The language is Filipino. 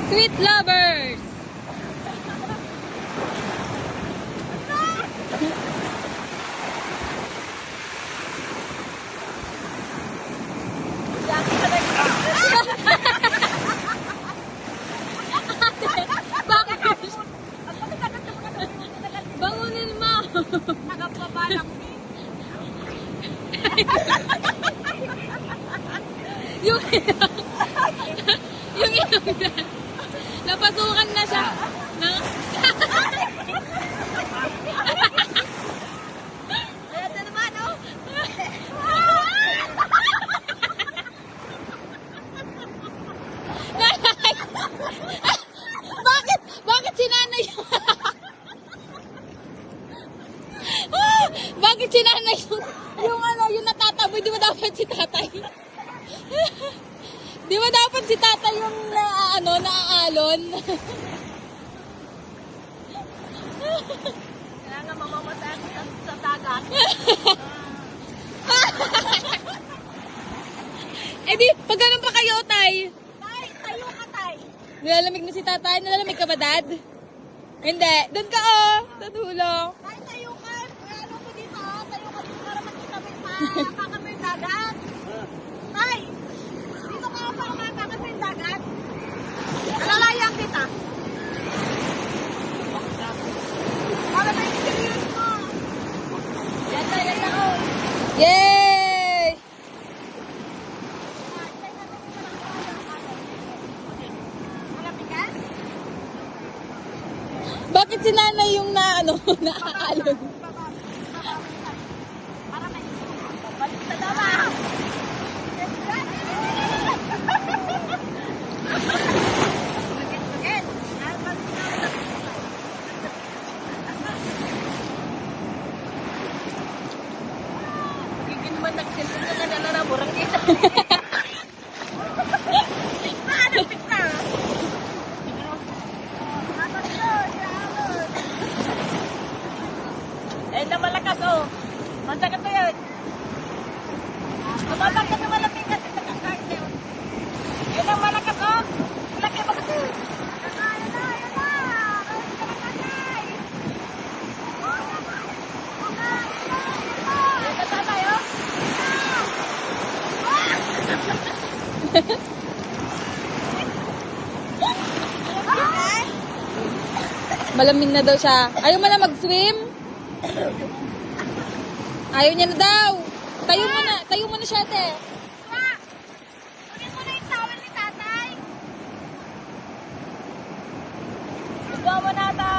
Sweet lovers! Bangunin mo! Nakapabalang. yung yung ilong niya. Napasukan na siya. Na, Ayan na naman, oh. bakit? Bakit si nanay? Bakit si nanay yung ano, yung natataboy? Di ba dapat si tatay? Di ba dapat si tatay yung naaalon? Kailangan mamamatay sa dagat. Eh di, pag ganun pa kayo, tay? Tay, tayo ka, tay. Nilalamig na si tatay? Nilalamig ka ba, dad? Hindi. Doon ka, oh. Tatulong. Tay, tayo ka. Ano ko dito, oh. Tayo ka dito para magkakabit sa kakabit dagat. Tay, dito ka para makakabit dagat. Alalayan kita. Para may experience mo. Yan na, oh. Yay! Malapigan? Bakit si nanay yung naaalon? Para may balik sa dawa. Bagit. Gigin naman nagsilin ka na nanaburang dito. Paano pita? Eh, na malakas, oh. Mantakat na yan. Tumatang ka na malapit kasi sa kakain niya. Yan ang malakas, oh. Malaki ba kasi? Yan na. Yan na tayo. Malamig na daw siya. Ayaw mo na mag-swim? Ayaw niya na daw. Tayo mo na siya, te. Ma! Kunin mo na yung towel ni tatay. Ikaw mo na, tay.